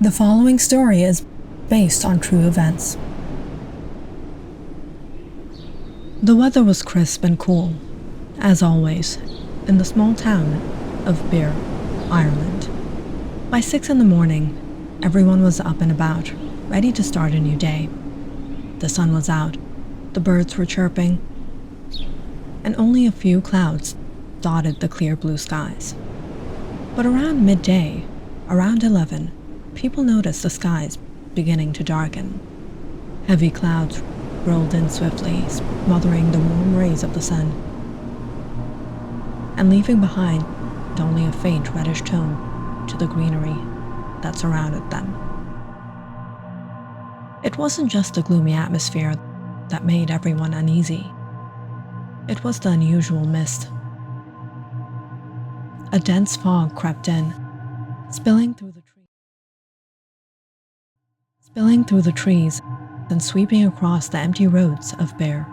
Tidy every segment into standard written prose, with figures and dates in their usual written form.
The following story is based on true events. The weather was crisp and cool, as always, in the small town of Birr, Ireland. By 6 a.m, everyone was up and about, ready to start a new day. The sun was out, the birds were chirping, and only a few clouds dotted the clear blue skies. But around midday, around 11, people noticed the skies beginning to darken. Heavy clouds rolled in swiftly, smothering the warm rays of the sun, and leaving behind only a faint reddish tone to the greenery that surrounded them. It wasn't just the gloomy atmosphere that made everyone uneasy. It was the unusual mist. A dense fog crept in, spilling through the trees and sweeping across the empty roads of Birr.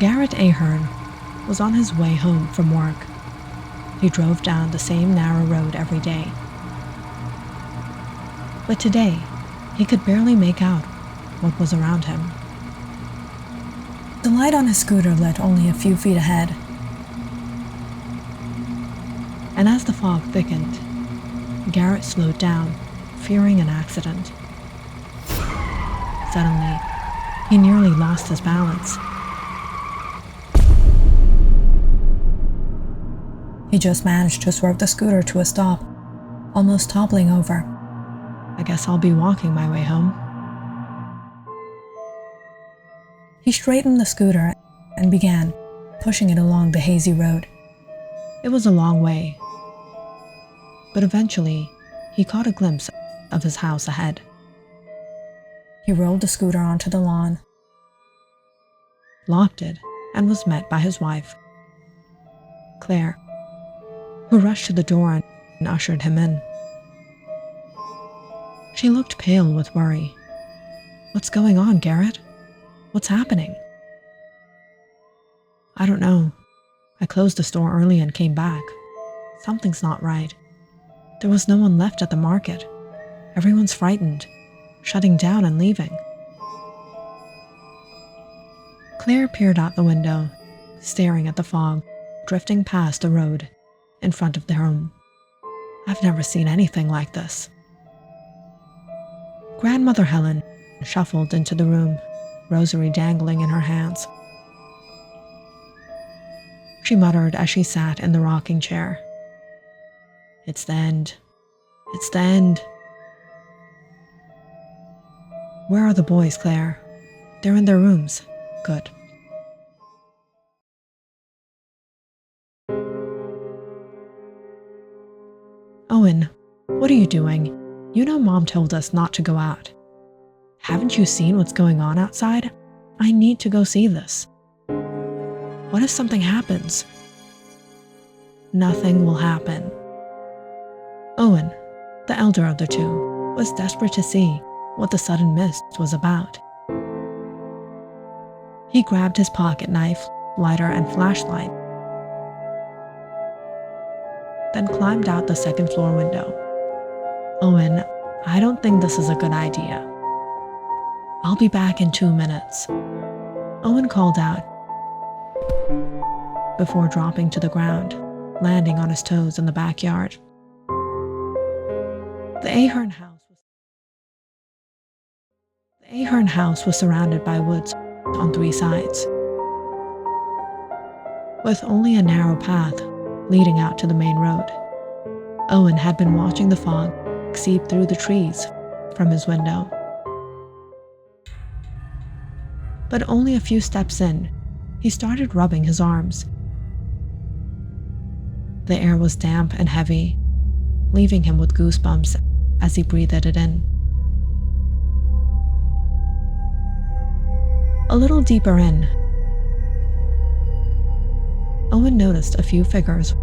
Garrett Ahern was on his way home from work. He drove down the same narrow road every day. But today, he could barely make out what was around him. The light on his scooter lit only a few feet ahead, and as the fog thickened, Garrett slowed down, fearing an accident. Suddenly, he nearly lost his balance. He just managed to swerve the scooter to a stop, almost toppling over. I guess I'll be walking my way home. He straightened the scooter and began pushing it along the hazy road. It was a long way, but eventually he caught a glimpse of his house ahead. He rolled the scooter onto the lawn, locked it, and was met by his wife, Claire, who rushed to the door and ushered him in. She looked pale with worry. "What's going on, Garrett? What's happening?" "I don't know. I closed the store early and came back. Something's not right. There was no one left at the market. Everyone's frightened, shutting down and leaving." Claire peered out the window, staring at the fog drifting past the road in front of their home. "I've never seen anything like this." Grandmother Helen shuffled into the room, rosary dangling in her hands. She muttered as she sat in the rocking chair, "It's the end. It's the end." "Where are the boys, Claire?" "They're in their rooms." "Good." "Owen, what are you doing? You know Mom told us not to go out. Haven't you seen what's going on outside? I need to go see this." "What if something happens?" "Nothing will happen." Owen, the elder of the two, was desperate to see what the sudden mist was about. He grabbed his pocket knife, lighter, and flashlight, then climbed out the second floor window. "Owen, I don't think this is a good idea. I'll be back in 2 minutes." Owen called out before dropping to the ground, landing on his toes in the backyard. The Ahern house was surrounded by woods on 3 sides, with only a narrow path leading out to the main road. Owen had been watching the fog seep through the trees from his window. But only a few steps in, he started rubbing his arms. The air was damp and heavy, leaving him with goosebumps as he breathed it in. A little deeper in, Owen noticed a few figures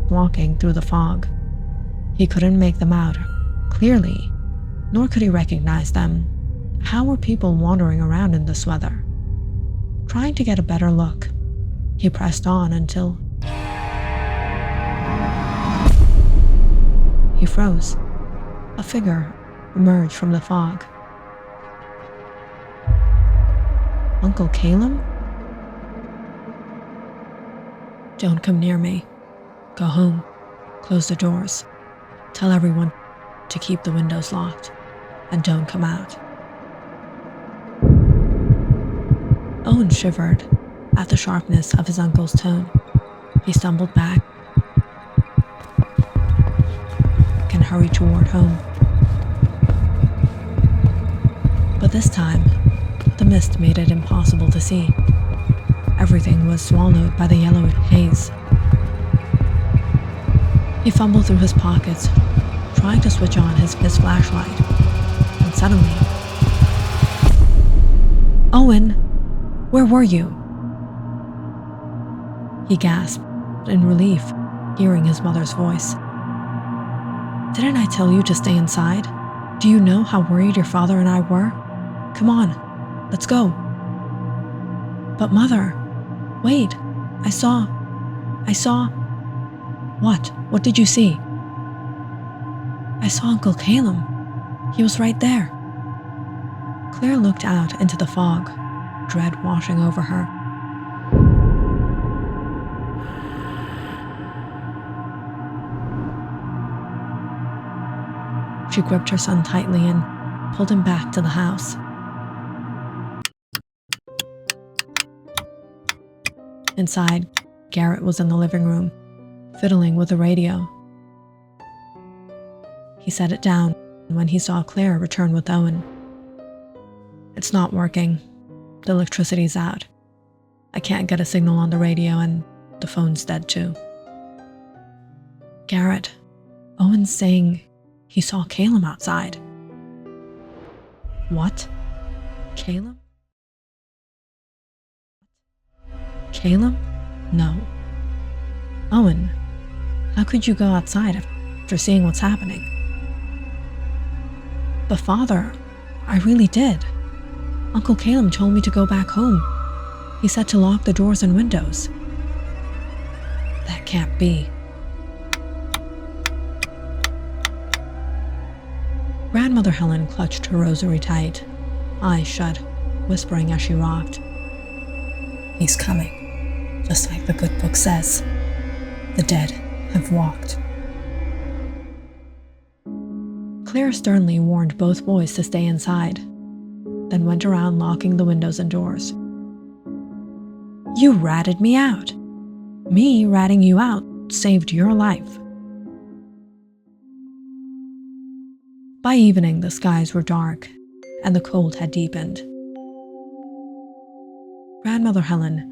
walking through the fog. He couldn't make them out clearly, nor could he recognize them. How were people wandering around in this weather? Trying to get a better look, he pressed on until He froze. A figure emerged from the fog. Uncle Caleb? Don't come near me. Go home. Close the doors. Tell everyone to keep the windows locked. And don't come out. Owen shivered at the sharpness of his uncle's tone. He stumbled back and hurried toward home. But this time, the mist made it impossible to see. Everything was swallowed by the yellow haze. He fumbled through his pockets, trying to switch on his flashlight, and suddenly, "Owen, where were you?" He gasped in relief, hearing his mother's voice. "Didn't I tell you to stay inside? Do you know how worried your father and I were? Come on, let's go." "But Mother, wait, I saw... What? What did you see?" "I saw Uncle Caleb. He was right there." Claire looked out into the fog, dread washing over her. She gripped her son tightly and pulled him back to the house. Inside, Garrett was in the living room, fiddling with the radio. He set it down when he saw Claire return with Owen. "It's not working. The electricity's out. I can't get a signal on the radio and the phone's dead too." "Garrett, Owen's saying he saw Caleb outside." "What? Caleb? Caleb? No. Owen, how could you go outside after seeing what's happening?" "But Father, I really did. Uncle Caleb told me to go back home. He said to lock the doors and windows." "That can't be." Grandmother Helen clutched her rosary tight, eyes shut, whispering as she rocked. "He's coming, just like the good book says. The dead have walked." Claire sternly warned both boys to stay inside, then went around locking the windows and doors. "You ratted me out. Me ratting you out saved your life." By evening, the skies were dark, and the cold had deepened. Grandmother Helen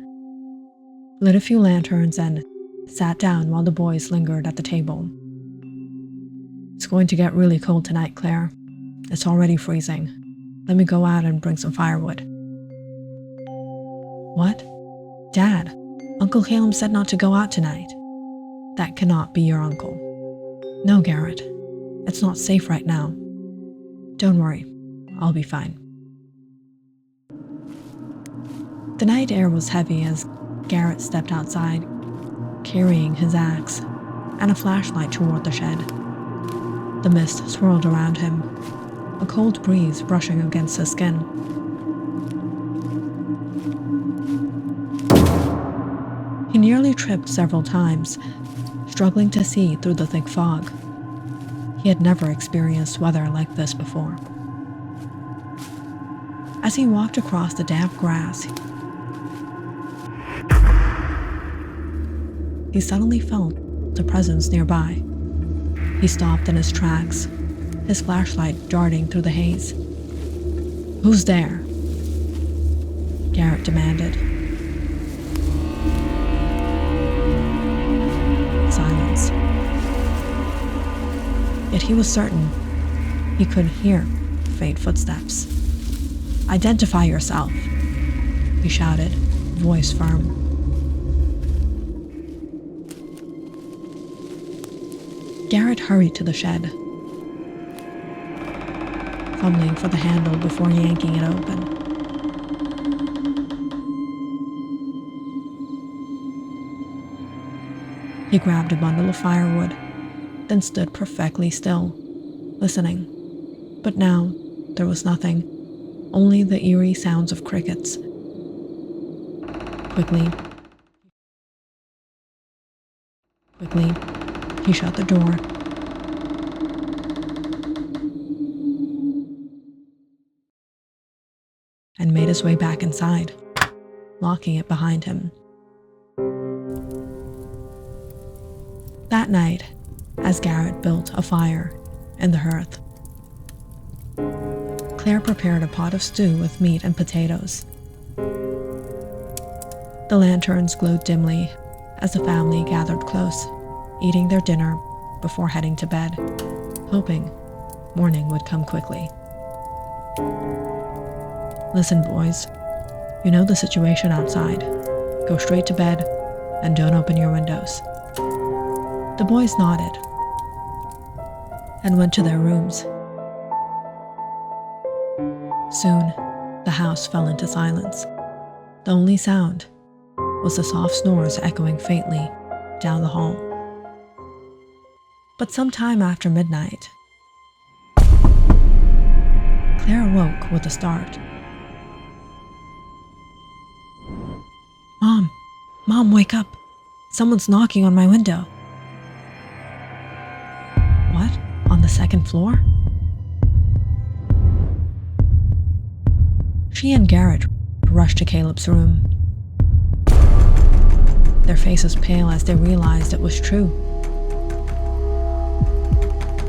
lit a few lanterns and sat down while the boys lingered at the table. "It's going to get really cold tonight, Claire. It's already freezing. Let me go out and bring some firewood." "What? Dad, Uncle Caleb said not to go out tonight." "That cannot be your uncle." "No, Garrett. It's not safe right now. Don't worry, I'll be fine." The night air was heavy as Garrett stepped outside, carrying his axe and a flashlight toward the shed. The mist swirled around him, a cold breeze brushing against his skin. He nearly tripped several times, struggling to see through the thick fog. He had never experienced weather like this before. As he walked across the damp grass, he suddenly felt a presence nearby. He stopped in his tracks, his flashlight darting through the haze. "Who's there?" Garrett demanded. Silence. Yet he was certain he could hear faint footsteps. "Identify yourself," he shouted, voice firm. Garrett hurried to the shed, fumbling for the handle before yanking it open. He grabbed a bundle of firewood, then stood perfectly still, listening. But now, there was nothing, only the eerie sounds of crickets. Quickly, he shut the door and made his way back inside, locking it behind him. That night, as Garrett built a fire in the hearth, Claire prepared a pot of stew with meat and potatoes. The lanterns glowed dimly as the family gathered close, eating their dinner before heading to bed, hoping morning would come quickly. "Listen, boys, you know the situation outside. Go straight to bed and don't open your windows." The boys nodded and went to their rooms. Soon, the house fell into silence. The only sound was the soft snores echoing faintly down the hall. But sometime after midnight, Claire awoke with a start. Mom, wake up! Someone's knocking on my window." "What? On the second floor?" She and Garrett rushed to Caleb's room, their faces pale as they realized it was true.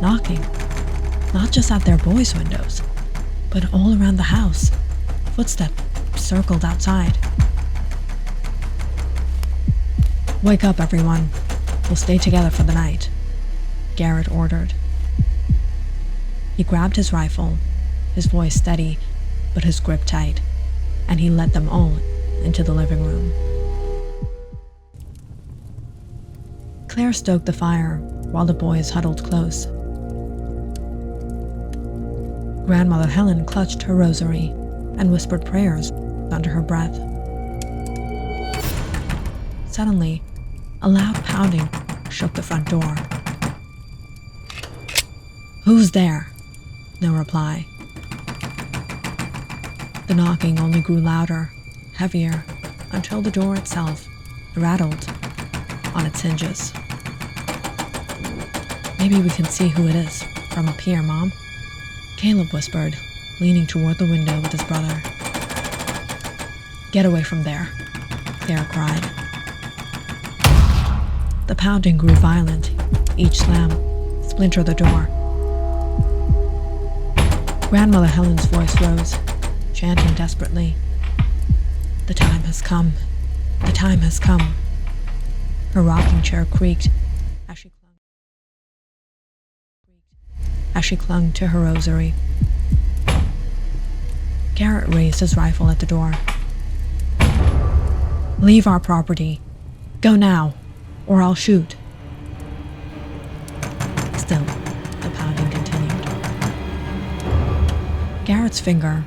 Knocking, not just at their boys' windows, but all around the house. Footsteps circled outside. "Wake up, everyone. We'll stay together for the night," Garrett ordered. He grabbed his rifle, his voice steady, but his grip tight, and he led them all into the living room. Claire stoked the fire while the boys huddled close. Grandmother Helen clutched her rosary and whispered prayers under her breath. Suddenly, a loud pounding shook the front door. "Who's there?" No reply. The knocking only grew louder, heavier, until the door itself rattled on its hinges. "Maybe we can see who it is from up here, Mom," Caleb whispered, leaning toward the window with his brother. "Get away from there," Claire cried. The pounding grew violent. Each slam splintered the door. Grandmother Helen's voice rose, chanting desperately. "The time has come. The time has come." Her rocking chair creaked as she clung to her rosary. Garrett raised his rifle at the door. "Leave our property. Go now, or I'll shoot." Still, the pounding continued. Garrett's finger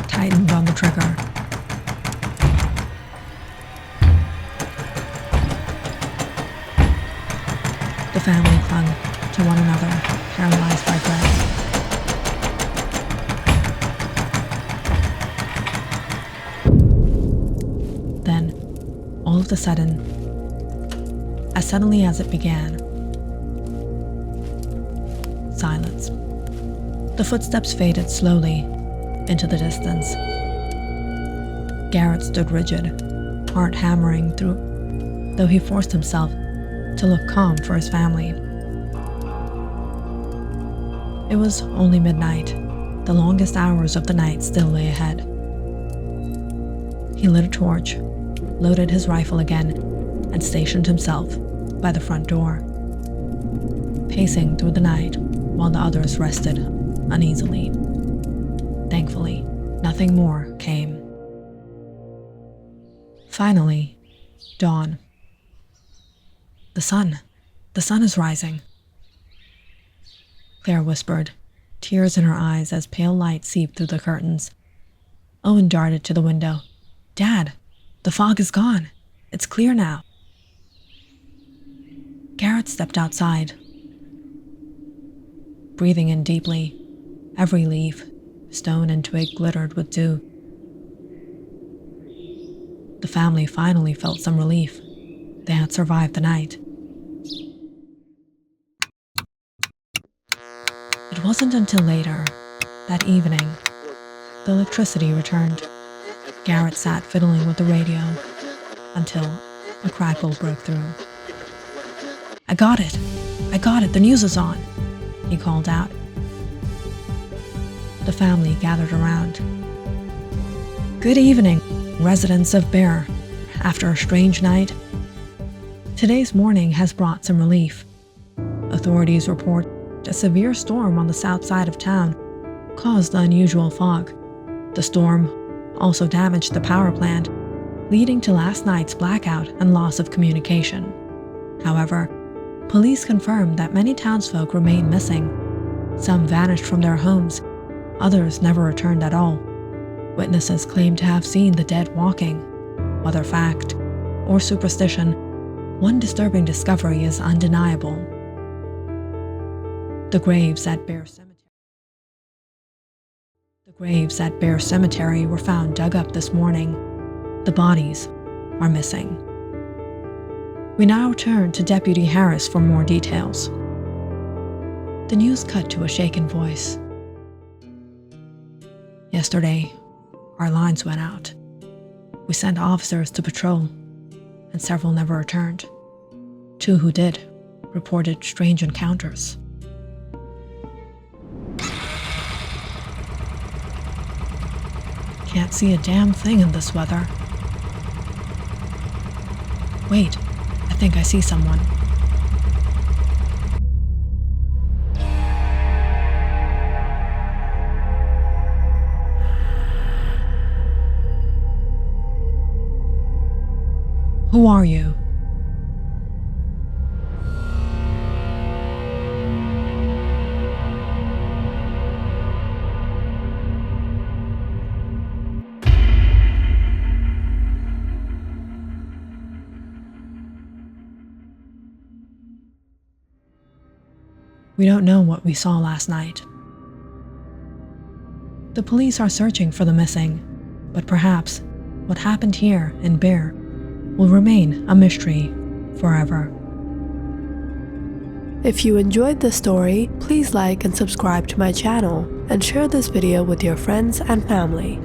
tightened on the trigger. The family clung to one another, paralyzed by dread. Then, all of a sudden, as suddenly as it began, silence. The footsteps faded slowly into the distance. Garrett stood rigid, heart hammering through, though he forced himself to look calm for his family. It was only midnight. The longest hours of the night still lay ahead. He lit a torch, loaded his rifle again, and stationed himself by the front door, pacing through the night while the others rested uneasily. Thankfully, nothing more came. Finally, dawn. The sun is rising," Claire whispered, tears in her eyes as pale light seeped through the curtains. Owen darted to the window. "Dad, the fog is gone. It's clear now." Garrett stepped outside, breathing in deeply. Every leaf, stone, and twig glittered with dew. The family finally felt some relief. They had survived the night. It wasn't until later, that evening, the electricity returned. Garrett sat fiddling with the radio until a crackle broke through. I got it! I got it! The news is on!" he called out. The family gathered around. "Good evening, residents of Bear. After a strange night, today's morning has brought some relief. Authorities report a severe storm on the south side of town caused the unusual fog. The storm also damaged the power plant, leading to last night's blackout and loss of communication. However, police confirmed that many townsfolk remain missing. Some vanished from their homes, others never returned at all. Witnesses claim to have seen the dead walking. Whether fact or superstition, one disturbing discovery is undeniable. The graves at Bear Cemetery were found dug up this morning. The bodies are missing. We now turn to Deputy Harris for more details. The news cut to a shaken voice. "Yesterday, our lines went out. We sent officers to patrol, and several never returned. 2 who did reported strange encounters. Can't see a damn thing in this weather. Wait, I think I see someone." "Who are you?" "We don't know what we saw last night. The police are searching for the missing, but perhaps what happened here in Bear will remain a mystery forever." If you enjoyed this story, please like and subscribe to my channel and share this video with your friends and family.